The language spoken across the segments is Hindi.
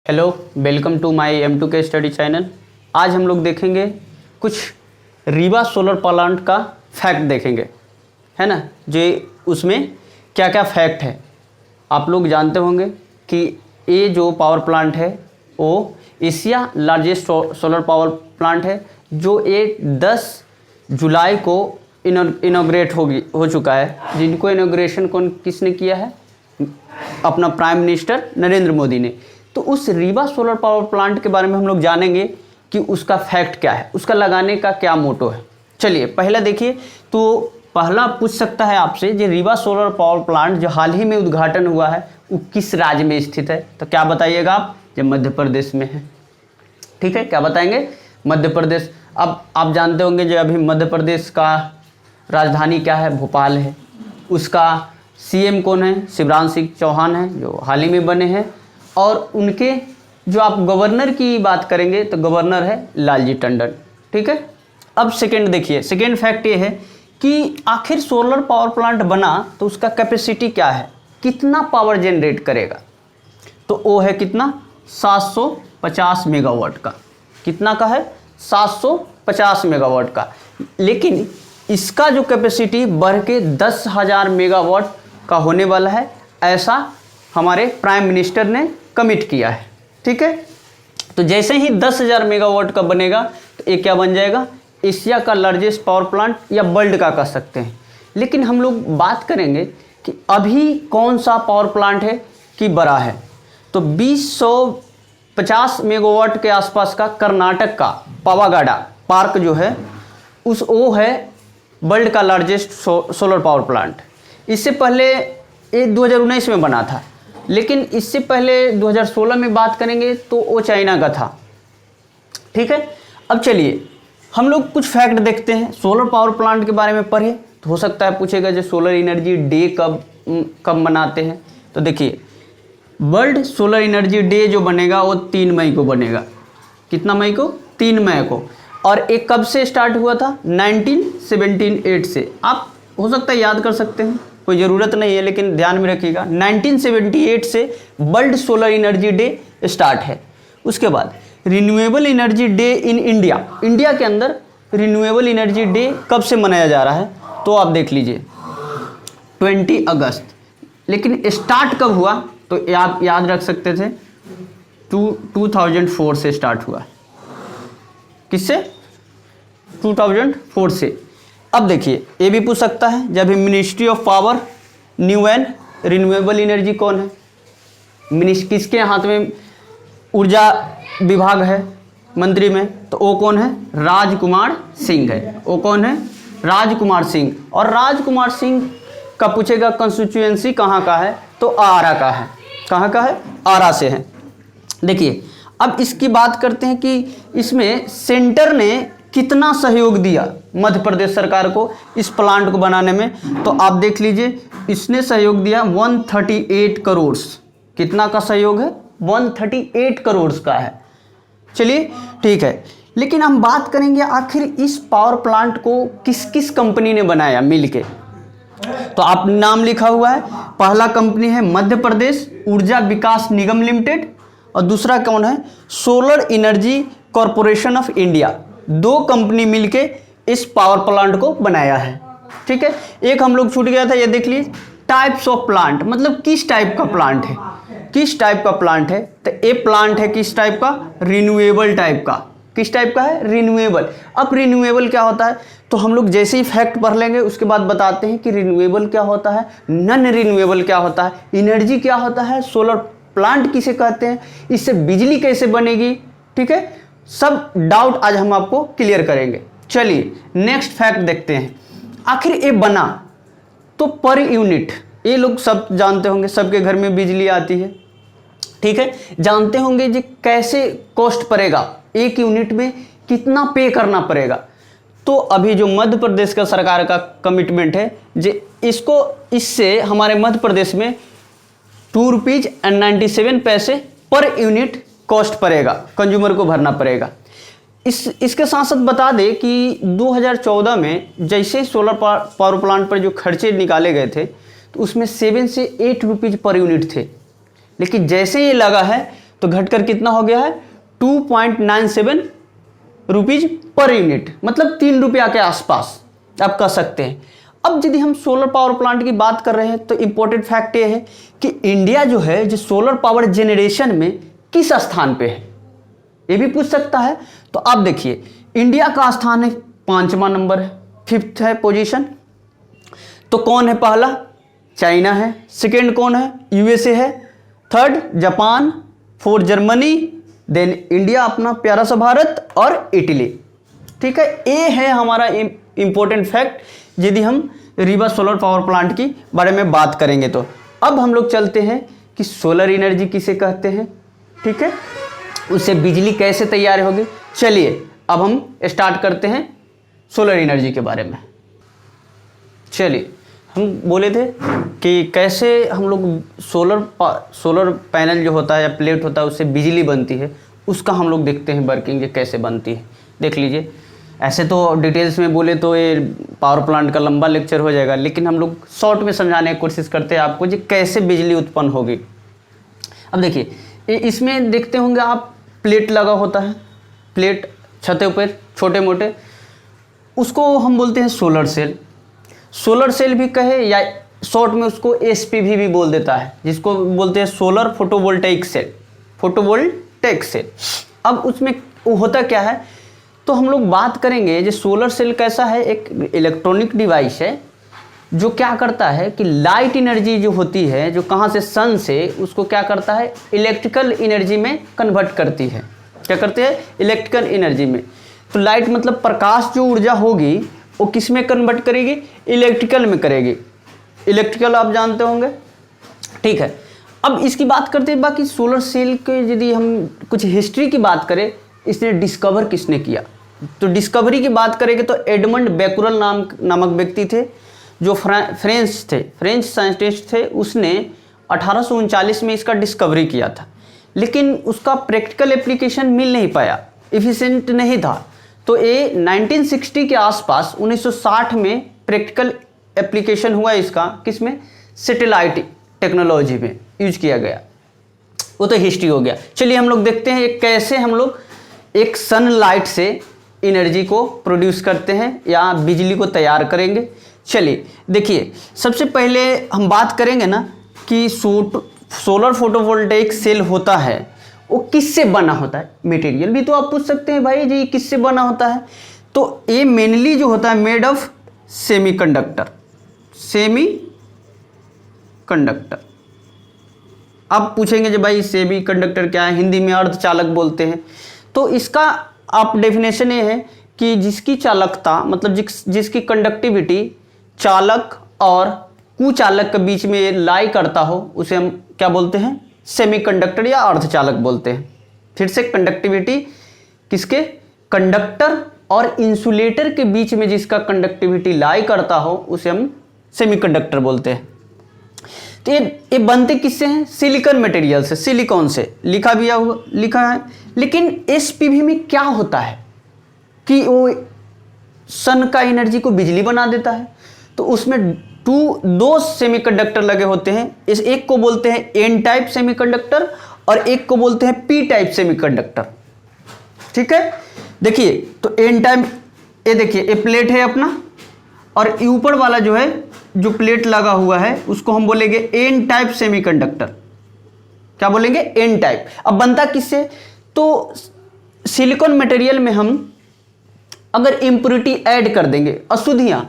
Hello, welcome to my M2K study channel. आज हम लोग देखेंगे कुछ रीवा सोलर प्लांट का फैक्ट देखेंगे, है ना। जो उसमें क्या क्या फैक्ट है आप लोग जानते होंगे कि ये जो पावर प्लांट है वो Asia largest solar power plant है, जो ये 10 जुलाई को इनॉग्रेट हो चुका है। जिनको इनॉग्रेशन किसने किया है? अपना प्राइम मिनिस्टर नरेंद्र मोदी ने। तो उस रीवा सोलर पावर प्लांट के बारे में हम लोग जानेंगे कि उसका फैक्ट क्या है, उसका लगाने का क्या मोटो है। चलिए पहला देखिए, तो पहला पूछ सकता है आपसे, जो रीवा सोलर पावर प्लांट जो हाल ही में उद्घाटन हुआ है वो किस राज्य में स्थित है? तो क्या बताइएगा आप? जो मध्य प्रदेश में है। ठीक है, क्या बताएंगे? मध्य प्रदेश। अब आप जानते होंगे जो अभी मध्य प्रदेश का राजधानी क्या है? भोपाल है। उसका CM कौन है? शिवराज सिंह चौहान है, जो हाल ही में बने हैं। और उनके जो आप गवर्नर की बात करेंगे तो गवर्नर है लालजी टंडन। ठीक है। अब सेकंड देखिए, सेकंड फैक्ट ये है कि आखिर सोलर पावर प्लांट बना तो उसका कैपेसिटी क्या है, कितना पावर जनरेट करेगा? तो वो है कितना? 750 मेगावाट का। कितना का है? 750 मेगावाट का। लेकिन इसका जो कैपेसिटी बढ़ के 10,000 मेगावाट का होने वाला है, ऐसा हमारे प्राइम मिनिस्टर ने कमिट किया है। ठीक है। तो जैसे ही 10,000 मेगावाट का बनेगा तो ये क्या बन जाएगा? एशिया का लार्जेस्ट पावर प्लांट या वर्ल्ड का कह सकते हैं। लेकिन हम लोग बात करेंगे कि अभी कौन सा पावर प्लांट है कि बड़ा है। तो 250 मेगावाट के आसपास का कर्नाटक का पावागढ़ पार्क जो है वो है वर्ल्ड का लार्जेस्ट सोलर पावर प्लांट। इससे पहले ये 2019 में बना था, लेकिन इससे पहले 2016 में बात करेंगे तो वो चाइना का था। ठीक है। अब चलिए हम लोग कुछ फैक्ट देखते हैं। सोलर पावर प्लांट के बारे में पढ़े तो हो सकता है पूछेगा जो सोलर एनर्जी डे कब मनाते हैं। तो देखिए, वर्ल्ड सोलर एनर्जी डे जो बनेगा वो 3 मई को बनेगा। कितना मई को? 3 मई को। और एक कब से स्टार्ट हुआ था? 1978 से। आप हो सकता है याद कर सकते हैं, कोई ज़रूरत नहीं है, लेकिन ध्यान में रखिएगा 1978 से world solar energy day start है। उसके बाद renewable energy day in India, India के अंदर रिन्यूएबल एनर्जी डे कब से मनाया जा रहा है? तो आप देख लीजिए 20 अगस्त। लेकिन स्टार्ट कब हुआ? तो आप याद रख सकते थे 2004 से स्टार्ट हुआ। किससे? 2004 से। अब देखिए, ये भी पूछ सकता है जब ministry of power new and renewable energy कौन है? किसके हाथ में ऊर्जा विभाग है मंत्री में? तो वो कौन है? राजकुमार सिंह है। वो कौन है? राजकुमार सिंह। और राजकुमार सिंह का पूछेगा कंस्टिट्यूएंसी कहाँ का है? तो आरा का है। कहाँ का है? आरा से है। देखिए, अब इसकी बात करते हैं कि इसमें सेंटर ने कितना सहयोग दिया मध्य प्रदेश सरकार को इस प्लांट को बनाने में। तो आप देख लीजिए, इसने सहयोग दिया 138 करोड़। कितना का सहयोग है? 138 करोड़ का है। चलिए ठीक है। लेकिन हम बात करेंगे आखिर इस पावर प्लांट को किस किस कंपनी ने बनाया मिलके। तो आप नाम लिखा हुआ है, पहला कंपनी है मध्य प्रदेश ऊर्जा विकास निगम लिमिटेड, और दूसरा कौन है? Solar energy corporation of India. 2 company मिलके इस पावर प्लांट को बनाया है। ठीक है। एक हम लोग छूट गया था, ये देख लीजिए, टाइप्स ऑफ प्लांट, मतलब किस टाइप का प्लांट है। किस टाइप का प्लांट है? तो ये प्लांट है किस टाइप का? रिन्यूएबल टाइप का। किस टाइप का है? रिन्यूएबल। अब रिन्यूएबल क्या होता है तो हम लोग जैसे ही फैक्ट पढ़ लेंगे उसके बाद बताते हैं कि रिन्यूएबल क्या होता है, नॉन रिन्यूएबल क्या होता है, एनर्जी क्या होता है, सोलर प्लांट किसे कहते हैं, इससे बिजली कैसे बनेगी। ठीक है। सब डाउट आज हम आपको क्लियर करेंगे। चलिए नेक्स्ट फैक्ट देखते हैं। आखिर ये बना तो पर यूनिट, ये लोग सब जानते होंगे, सबके घर में बिजली आती है। ठीक है। जानते होंगे जी कैसे कॉस्ट पड़ेगा, 1 यूनिट में कितना पे करना पड़ेगा। तो अभी जो मध्य प्रदेश का सरकार का कमिटमेंट है जे इससे हमारे मध्य प्रदेश में 2.97 रुपये पर यूनिट कॉस्ट पड़ेगा, कंज्यूमर को भरना पड़ेगा। इसके साथ साथ बता दें कि 2014 में जैसे सोलर पावर प्लांट पर जो खर्चे निकाले गए थे तो उसमें 7 से 8 रुपीज़ पर यूनिट थे। लेकिन जैसे ये लगा है तो घटकर कितना हो गया है 2.97 रुपीज पर यूनिट, मतलब 3 रुपया के आसपास आप कह सकते हैं। अब यदि हम सोलर पावर प्लांट की बात कर रहे हैं तो इंपॉर्टेंट फैक्ट ये है कि इंडिया जो है जो सोलर पावर जेनरेशन में किस स्थान पे है, ये भी पूछ सकता है। तो आप देखिए इंडिया का स्थान है 5वां नंबर है, 5th है पोजीशन। तो कौन है पहला? चाइना है। सेकेंड कौन है? यूएसए है। Third Japan, 4 Germany, then India अपना प्यारा सा भारत और इटली। ठीक है, ये है हमारा इंपॉर्टेंट फैक्ट यदि हम रीवा सोलर पावर प्लांट की बारे में बात करेंगे। तो अब हम लोग चलते हैं कि सोलर एनर्जी किसे कहते हैं। ठीक है, उससे बिजली कैसे तैयार होगी। चलिए अब हम स्टार्ट करते हैं सोलर एनर्जी के बारे में। चलिए, हम बोले थे कि कैसे हम लोग सोलर पैनल जो होता है या प्लेट होता है उससे बिजली बनती है, उसका हम लोग देखते हैं वर्किंग ये कैसे बनती है। देख लीजिए, ऐसे तो डिटेल्स में बोले तो ये पावर प्लांट का लंबा लेक्चर हो जाएगा, लेकिन हम लोग शॉर्ट में समझाने की कोशिश करते हैं आपको जी कैसे बिजली उत्पन्न होगी। अब देखिए इसमें देखते होंगे आप, प्लेट लगा होता है, प्लेट छतों पर छोटे मोटे, उसको हम बोलते हैं सोलर सेल। सोलर सेल भी कहे या शॉर्ट में उसको एसपीवी भी बोल देता है, जिसको बोलते हैं solar photovoltaic cell, photovoltaic cell. अब उसमें होता क्या है, तो हम लोग बात करेंगे जो सोलर सेल कैसा है, एक इलेक्ट्रॉनिक डिवाइस है जो क्या करता है कि लाइट एनर्जी जो होती है जो कहाँ से, सन से, उसको क्या करता है इलेक्ट्रिकल एनर्जी में कन्वर्ट करती है। क्या करते हैं? इलेक्ट्रिकल एनर्जी में। तो लाइट मतलब प्रकाश जो ऊर्जा होगी वो किस में कन्वर्ट करेगी? इलेक्ट्रिकल में करेगी। इलेक्ट्रिकल आप जानते होंगे। ठीक है, अब इसकी बात करते हैं बाकी सोलर सेल के, यदि हम कुछ हिस्ट्री की बात करें, इसने डिस्कवर किसने किया, तो डिस्कवरी की बात करेंगे तो एडमंड बेकुरल नामक व्यक्ति थे जो फ्रेंच साइंटिस्ट थे। उसने 1839 में इसका डिस्कवरी किया था, लेकिन उसका प्रैक्टिकल एप्लीकेशन मिल नहीं पाया, इफिशिएंट नहीं था। तो ये 1960 के आसपास 1960 में प्रैक्टिकल एप्लीकेशन हुआ इसका, किसमें? सैटेलाइट टेक्नोलॉजी में यूज किया गया। वो तो हिस्ट्री हो गया। चलिए हम लोग देखते हैं कैसे हम लोग एक सनलाइट से एनर्जी को प्रोड्यूस करते हैं या बिजली को तैयार करेंगे। चलिए देखिए, सबसे पहले हम बात करेंगे ना कि सोलर फोटोवोल्टेइक सेल होता है वो किससे बना होता है। मटेरियल भी तो आप पूछ सकते हैं भाई जी किससे बना होता है, तो ये मेनली जो होता है मेड ऑफ सेमीकंडक्टर। आप पूछेंगे जो भाई सेमीकंडक्टर क्या है, हिंदी में अर्धचालक बोलते हैं। तो इसका आप डेफिनेशन ये है कि जिसकी चालकता मतलब जिसकी कंडक्टिविटी चालक और कुचालक के बीच में लाई करता हो उसे हम क्या बोलते हैं? सेमीकंडक्टर या अर्धचालक बोलते हैं। फिर से, कंडक्टिविटी किसके? कंडक्टर और इंसुलेटर के बीच में जिसका कंडक्टिविटी लाई करता हो उसे हम सेमीकंडक्टर बोलते हैं। तो ये बनते किससे हैं? सिलिकॉन मटेरियल से, सिलिकॉन से लिखा है। लेकिन एसपीवी में क्या होता है कि वो सन का एनर्जी को बिजली बना देता है। तो उसमें दो सेमीकंडक्टर लगे होते हैं। इस एक को बोलते हैं एन टाइप सेमीकंडक्टर और एक को बोलते हैं पी टाइप सेमीकंडक्टर। ठीक है, देखिए तो एन टाइप, ये देखिए ये प्लेट है अपना, और ऊपर वाला जो है जो प्लेट लगा हुआ है उसको हम बोलेंगे एन टाइप सेमीकंडक्टर। क्या बोलेंगे? N type. अब बनता किससे? तो सिलिकॉन मटेरियल में हम अगर इम्प्योरिटी ऐड कर देंगे, अशुद्धियां,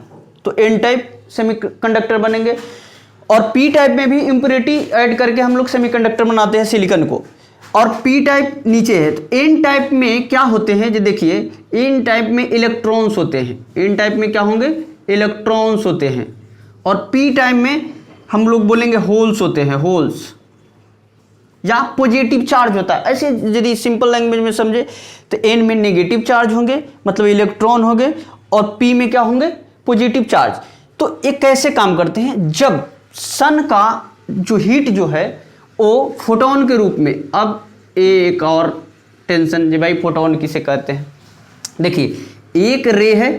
तो एन टाइप सेमीकंडक्टर बनेंगे। और पी टाइप में भी इम्प्योरिटी ऐड करके हम लोग सेमीकंडक्टर बनाते हैं सिलिकॉन को, और पी टाइप नीचे है। तो एन टाइप में क्या होते हैं जो देखिए, एन टाइप में इलेक्ट्रॉन्स होते हैं। एन टाइप में क्या होंगे? इलेक्ट्रॉन्स होते हैं। और पी टाइप में हम लोग बोलेंगे होल्स होते हैं, होल्स, या पॉजिटिव चार्ज होता है। ऐसे यदि सिंपल लैंग्वेज में समझे तो एन में नेगेटिव चार्ज होंगे, मतलब इलेक्ट्रॉन होंगे, और पी में क्या होंगे? Positive charge. तो ये कैसे काम करते हैं? जब सन का जो हीट जो है वो फोटोन के रूप में, अब एक और टेंशन जी भाई फोटोन किसे कहते हैं? देखिए एक रे है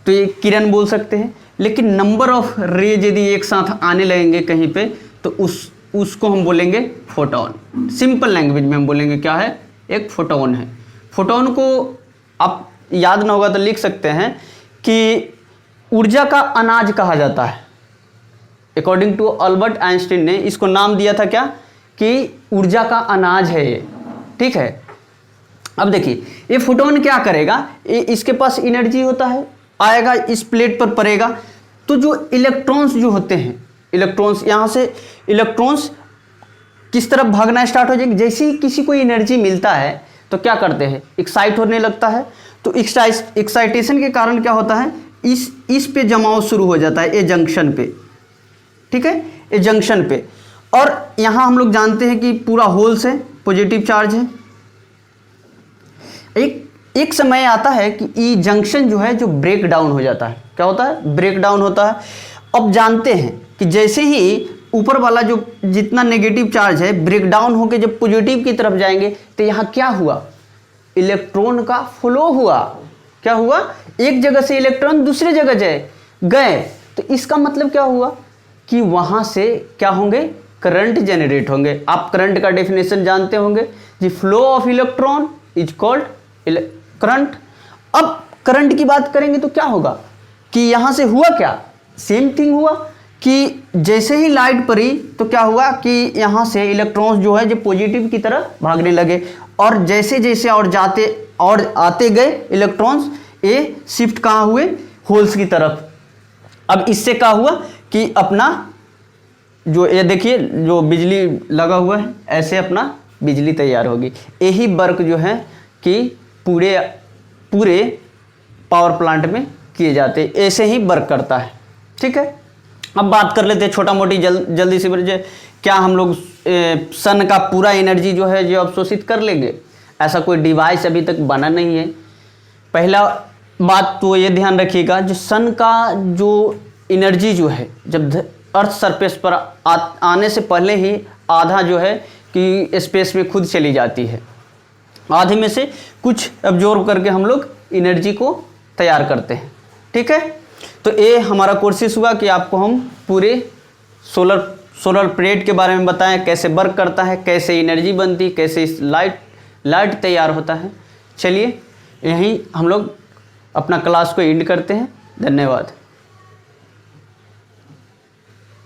तो ये किरण बोल सकते हैं, लेकिन नंबर ऑफ रे यदि एक साथ आने लगेंगे कहीं पे तो उस उसको हम बोलेंगे फोटोन। सिंपल लैंग्वेज में हम बोलेंगे क्या है, एक फोटोन है। फोटोन को आप याद ना होगा तो लिख सकते हैं कि ऊर्जा का अनाज कहा जाता है। अकॉर्डिंग टू अल्बर्ट आइंस्टीन ने इसको नाम दिया था क्या, कि ऊर्जा का अनाज है ये, ठीक है। अब देखिए ये फोटोन क्या करेगा, इसके पास एनर्जी होता है, आएगा इस प्लेट पर पड़ेगा, तो जो इलेक्ट्रॉन्स जो होते हैं, इलेक्ट्रॉन्स यहाँ से इलेक्ट्रॉन्स किस तरफ भागना स्टार्ट हो जाएगी। जैसे ही किसी को एनर्जी मिलता है तो क्या करते हैं, एक्साइट होने लगता है। तो एक्साइटेशन के कारण क्या होता है, इस पे जमाव शुरू हो जाता है, ए जंक्शन पे, ठीक है, ए जंक्शन पे। और यहाँ हम लोग जानते हैं कि पूरा होल्स है, पॉजिटिव चार्ज है। एक समय आता है कि ई जंक्शन जो है जो ब्रेक डाउन हो जाता है। क्या होता है, ब्रेक डाउन होता है। अब जानते हैं कि जैसे ही ऊपर वाला जो जितना नेगेटिव चार्ज है ब्रेक डाउन होकर जब पॉजिटिव की तरफ जाएंगे तो यहाँ क्या हुआ, इलेक्ट्रॉन का फ्लो हुआ। क्या हुआ, एक जगह से इलेक्ट्रॉन दूसरे जगह गए। तो इसका मतलब क्या हुआ कि वहाँ से क्या होंगे, करंट जनरेट होंगे। आप करंट का डेफिनेशन जानते होंगे जी, flow of electron is called current. अब करंट की बात करेंगे तो क्या होगा कि यहाँ से हुआ क्या, सेम थिंग हुआ कि जैसे ही लाइट पड़ी तो क्या हुआ कि यहाँ से इलेक्ट्रॉन्स जो है जो पॉजिटिव की तरफ भागने लगे, और जैसे जैसे और जाते और आते गए इलेक्ट्रॉन्स ये शिफ्ट कहाँ हुए, होल्स की तरफ। अब इससे क्या हुआ कि अपना जो ये देखिए जो बिजली लगा हुआ है, ऐसे अपना बिजली तैयार होगी। यही वर्क जो है कि पूरे पावर प्लांट में किए जाते, ऐसे ही वर्क करता है, ठीक है। अब बात कर लेते हैं छोटा मोटी जल्दी से, क्या हम लोग सन का पूरा एनर्जी जो है जो अवशोषित कर लेंगे, ऐसा कोई डिवाइस अभी तक बना नहीं है। पहला बात तो ये ध्यान रखिएगा, जो सन का जो एनर्जी जो है जब अर्थ सरफेस पर आने से पहले ही आधा जो है कि स्पेस में खुद चली जाती है, आधे में से कुछ एब्जॉर्ब करके हम लोग एनर्जी को तैयार करते हैं, ठीक है। तो ये हमारा कोशिश हुआ कि आपको हम पूरे सोलर प्लेट के बारे में बताएं, कैसे वर्क करता है, कैसे एनर्जी बनती, कैसे इस लाइट तैयार होता है। चलिए यहीं हम लोग अपना क्लास को एंड करते हैं। धन्यवाद।